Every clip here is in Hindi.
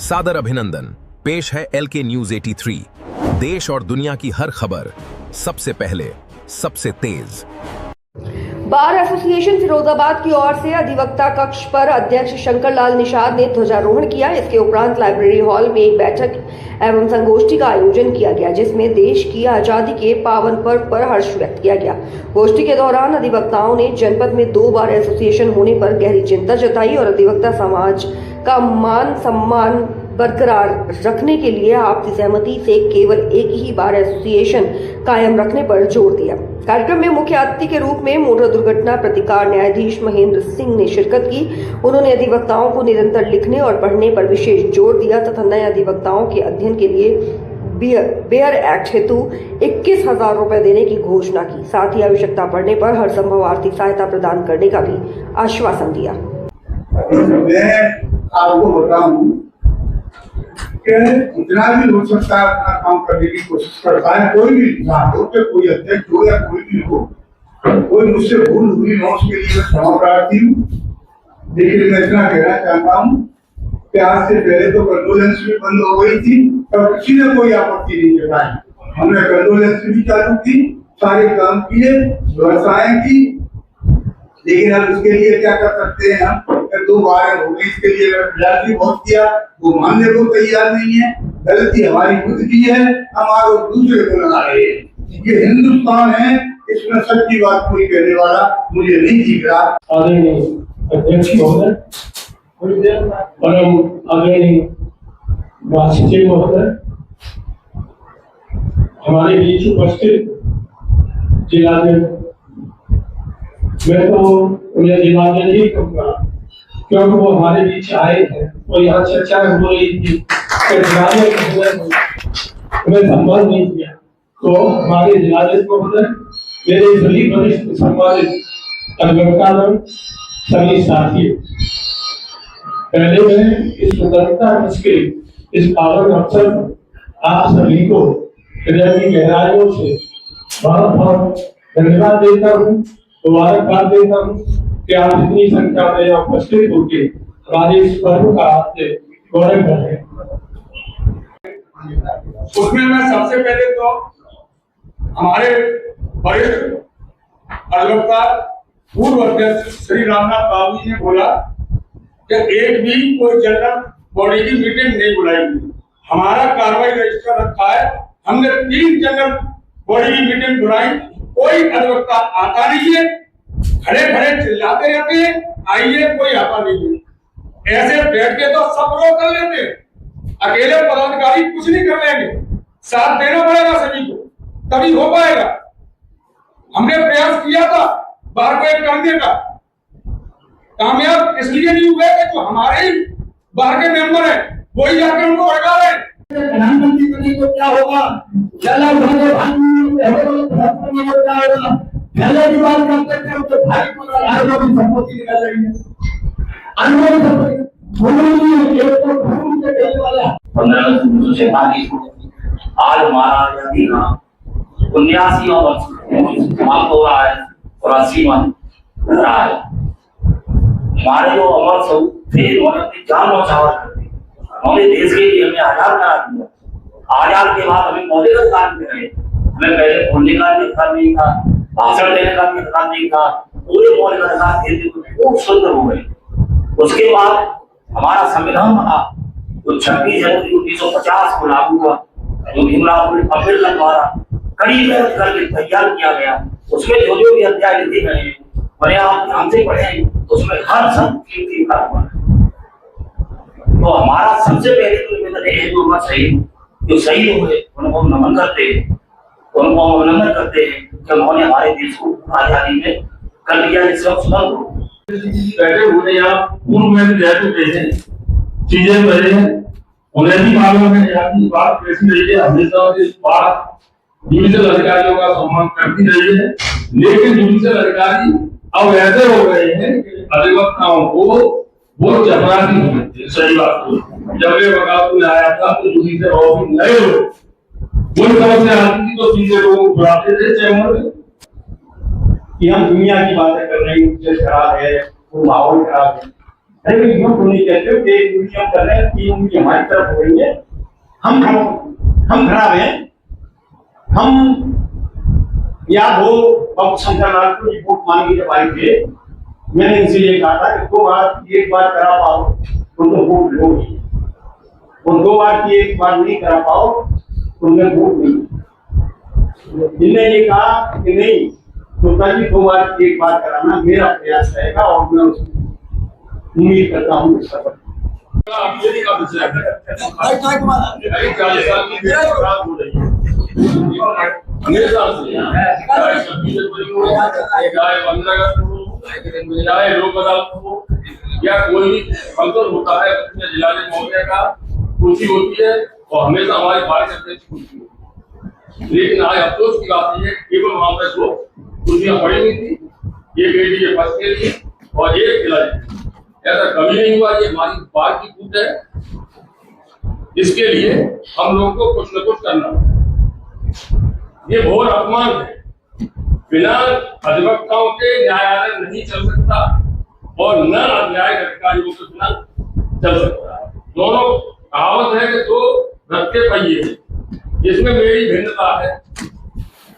सादर अभिनंदन। पेश है LK न्यूज 83। देश और दुनिया की हर खबर सबसे पहले, सबसे तेज। बार एसोसिएशन फिरोजाबाद की ओर से अधिवक्ता कक्ष पर अध्यक्ष शंकरलाल निषाद ने ध्वजारोहण किया। इसके उपरांत लाइब्रेरी हॉल में एक बैठक एवं संगोष्ठी का आयोजन किया गया, जिसमें देश की आजादी के पावन पर्व पर हर्ष व्यक्त किया गया। गोष्ठी के दौरान अधिवक्ताओं ने जनपद में 2 बार एसोसिएशन होने पर गहरी चिंता जताई और अधिवक्ता समाज का मान सम्मान बरकरार रखने के लिए आपसी सहमति से केवल एक ही बार एसोसिएशन कायम रखने पर जोर दिया। कार्यक्रम में मुख्य अतिथि के रूप में मोटर दुर्घटना प्रतिकार न्यायाधीश महेंद्र सिंह ने शिरकत की। उन्होंने अधिवक्ताओं को निरंतर लिखने और पढ़ने पर विशेष जोर दिया तथा नए अधिवक्ताओं के अध्ययन के लिए बेयर एक्ट हेतु 21,000 रुपए देने की घोषणा की। साथ ही आवश्यकता पड़ने पर हर संभव आर्थिक सहायता प्रदान करने का भी आश्वासन दिया। मैं आपको बताऊं कि जितना भी हो सकता है अपना काम करने की कोशिश करता है। कोई भी इंसान हो, कोई अध्यक्ष हो या कोई भी हो, कोई मुझसे भूल हुई हो उसके लिए मैं क्षमा प्रार्थी हूँ। लेकिन मैं इतना कहना चाहता हूँ कि आज से पहले तो कंडोलेंस भी बंद हो गई थी और किसी ने कोई आपत्ति नहीं जताई। हमने कंडोलेंस भी चालू की, सारे काम किए, व्यवस्थाएं की, लेकिन अब इसके लिए क्या कर सकते हैं हम? 2 बार हो गई, इसके लिए प्रयास भी बहुत किया, वो मानने को तैयार नहीं है। गलती हमारी खुद की है, हम आरोप दूसरे को लगा रहे हैं। ये हिंदुस्तान है, इसमें सच्ची बात कोई कहने वाला मुझे नहीं दिख रहा। आदरणीय अध्यक्ष महोदय, परम आदरणीय महासचिव महोदय, हमारे बीच उपस्थित जिलाध्यक्ष, मैं तो उन्हें जिलाध्यक्ष ही कहूँगा क्योंकि वो हमारे बीच आए थे और यहाँ चर्चा हो रही थी कि उन्हें सम्मान नहीं किया। तो हमारे जिलाध्यक्ष महोदय, मेरे सभी वरिष्ठ सम्मानित अधिवक्तागण, सभी साथी, पहले मैं इस स्वतंत्रता दिवस के इस पावन अवसर पर आप सभी को हृदय की गहराइयों से बहुत बहुत धन्यवाद देता हूँ, मुबारकबाद देता हूँ कि आप इतनी संख्या में उपस्थित होकर हमारे इस पर्व का गौरव कर रहे हैं। उसमें मैं सबसे पहले तो हमारे वरिष्ठ अधिवक्ता पूर्व अध्यक्ष श्री रामनाथ बाबू जी ने बोला कि एक भी कोई जनरल बॉडी की मीटिंग नहीं बुलाएगी। हमारा कार्रवाई रजिस्टर रखा है, हमने 3 जनरल बॉडी की मीटिंग बुलाई, कोई अधिवक्ता आता नहीं है, खड़े खड़े चिल्लाते रहते हैं, आइए, कोई आता नहीं है। ऐसे बैठ के तो सब लोग कर लेते हैं, अकेले पदाधिकारी कुछ नहीं कर लेंगे, साथ देना पड़ेगा सभी को, तभी हो पाएगा। हमने प्रयास किया था बार को एक करने का, कामयाब इसलिए नहीं हुए कि जो हमारे ही बाहर के मेंबर है वही जाकर उनको भड़का रहे हैं। प्रधानमंत्री बने तो क्या होगा, चला भागे पहले भी बात करते थे तो भाई को संपत्ति निकल रही है, अनुभव से आज हमारा आजादी का 79वां वर्ष समाप्त हो रहा है और 80वां रहा है। हमारे जो अमर शहीद थे, उन्होंने अपनी जान न्यौछावर कर दी, उन्होंने देश के लिए हमें आजाद करा दिया। आजाद के बाद हमें मौलिक अधिकार मिल रहे, हमें पहले बोलने का अधिकार नहीं था, भाषण देने का अधिकार नहीं था, पूरे मौलिक अधिकार देते खूब सुंदर हो गए। उसके बाद हमारा संविधान बना जो 26 जनवरी 1950 को लागू हुआ, जो भीमराव अम्बेडकर द्वारा कड़ी मेहनत करके तैयार किया गया। उसमें जो जो भी अध्याय लिखे गए हैं, मैंने आप ध्यान से पढ़े, उसमें हर शब्द कीमती लिखा हुआ है। तो हमारा सबसे पहले तो निवेदन है जो शहीद जो शहीद हुए उनको नमन करते हैं, उनको अभिनंदन करते हैं कि उन्होंने हमारे देश को आजादी में कर दिया, जिससे हम सुखद हो। बैठे हुए यहाँ पूर्व में रह चुके हैं, चीजें बड़े हैं, उन्हें भी मालूम है यहाँ की बात कैसी रही है। हमेशा इस बात जुडिशियल अधिकारियों का सम्मान करती रही है, लेकिन जुडिशियल अधिकारी अब ऐसे हो गए हैं कि अधिवक्ताओं को वो चपरासी समझते। सही बात है, जब ये वकालत में आया था तो जुडिशियल ऑफिस नए लोग वो समस्या आती थी तो सीधे लोगों को बुलाते थे चैम्बर में कि हम दुनिया की बातें कर रहे हैं, खराब है, वो माहौल खराब है। अरे भाई क्यों तुम नहीं कहते हो कि एक उंगली हम कर रहे हैं, 3 उंगली हमारी तरफ हो रही है, हम खराब हैं। हम याद हो अब शंकरलाल को रिपोर्ट मांगी जब आई थे, मैंने इनसे ये कहा था कि 2 बार एक बार करा पाओ तो वोट लोगी, और 2 बार की एक बार नहीं करा पाओ तो मैं वोट नहीं। जिनने ये कहा कि नहीं तो कभी 2 बार की एक बार कराना मेरा प्रयास रहेगा, और मैं उसको उम्मीद करता हूँ कि सफल। हमेशा से चाहे 26 जनवरी हो, चाहे 15 अगस्त हो, चाहे लोक अदालत हो, या कोई भी फंक्शन होता है उसमें जिलाधिकारी महोदय का कुर्सी होती है, और हमेशा हमारी भारतीय जनता की कुर्सी होती है। लेकिन आज अफसोस की बात यह है केवल वहां पर 2 कुर्सियां पड़ी हुई थी, एक एडीजे फर्स्ट के लिए और एक जिलाधिकारी। ऐसा कभी नहीं हुआ, ये हमारी बात की कूद है। इसके लिए हम लोगों को कुछ न कुछ करना है। ये घोर अपमान है। बिना अधिवक्ताओं के न्यायालय नहीं चल सकता, और न न्यायिक अधिकारियों के बिना चल सकता है। दोनों कहावत है कि 2 रथ के पहिए हैं, जिसमें मेरी भिन्नता है।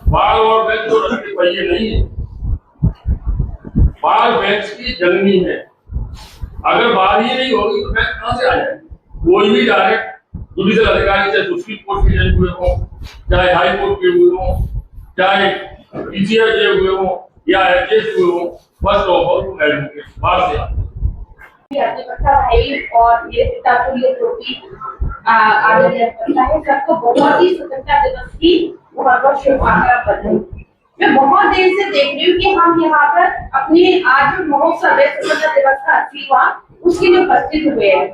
बाल और बेंच तो रथ के पहिए नहीं है, बाल बेंच की जननी है। अगर बाल ही नहीं होगी तो बेंच कहां से आ जाएगी? कोई भी डायरेक्ट जुडिशियल अधिकारी, चाहे सुप्रीम कोर्ट के जज हुए हों, चाहे हाई कोर्ट के हुए हों, चाहे पीसीआर के हुए हों, या एचएस हुए हों, फर्स्ट ऑफ ऑल एडवोकेट बाहर से भाई और मेरे पिता को ये ट्रॉफी आदरणीय करता है। सबको बहुत ही स्वतंत्रता दिवस की बहुत बहुत शुभकामनाएं बधाई। मैं बहुत देर से देख रही हूँ कि हम यहाँ पर अपने आज जो महोत्सव है स्वतंत्रता दिवस का 80वां, उसके लिए उपस्थित हुए हैं।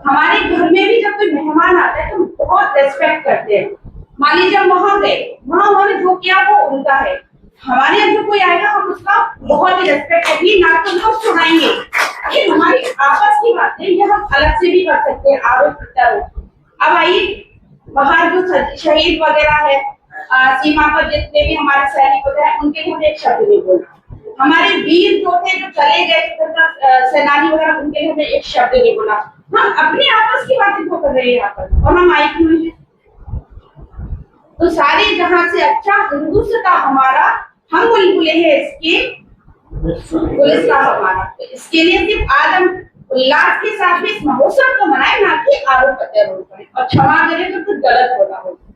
हमारे घर में भी जब कोई मेहमान आता है तो बहुत रेस्पेक्ट करते हैं। मान लीजिए जब वहां गए, वहां उन्होंने जो किया वो उनका है। हमारे यहाँ जो कोई आएगा हम उसका बहुत ही रेस्पेक्ट करेंगे, ना तो लोग सुनाएंगे। ये हमारी आपस की बातें, ये हम अलग से भी कर सकते हैं, आरोप प्रत्यारोप। अब आइए, बाहर जो शहीद वगैरह है, सीमा पर जितने भी हमारे सैनिक वगैरह, उनके लिए हमने एक शब्द नहीं बोला। हमारे वीर जो थे, जो चले गए सेनानी वगैरह, उनके लिए हमने एक शब्द नहीं बोला। हम अपनी आपस की बातें तो कर रहे हैं यहाँ पर, और हम आई क्यों हैं? तो सारे जहां से अच्छा हिंदुस्तान का हमारा, हम बुलबुले हैं इसके, गुलिस्तान हमारा। तो इसके लिए सिर्फ आज हम उल्लास के साथ भी इस महोत्सव को मनाएं, ना कि आरोप प्रत्यारोप करें। और क्षमा करें तो कुछ गलत होना हो।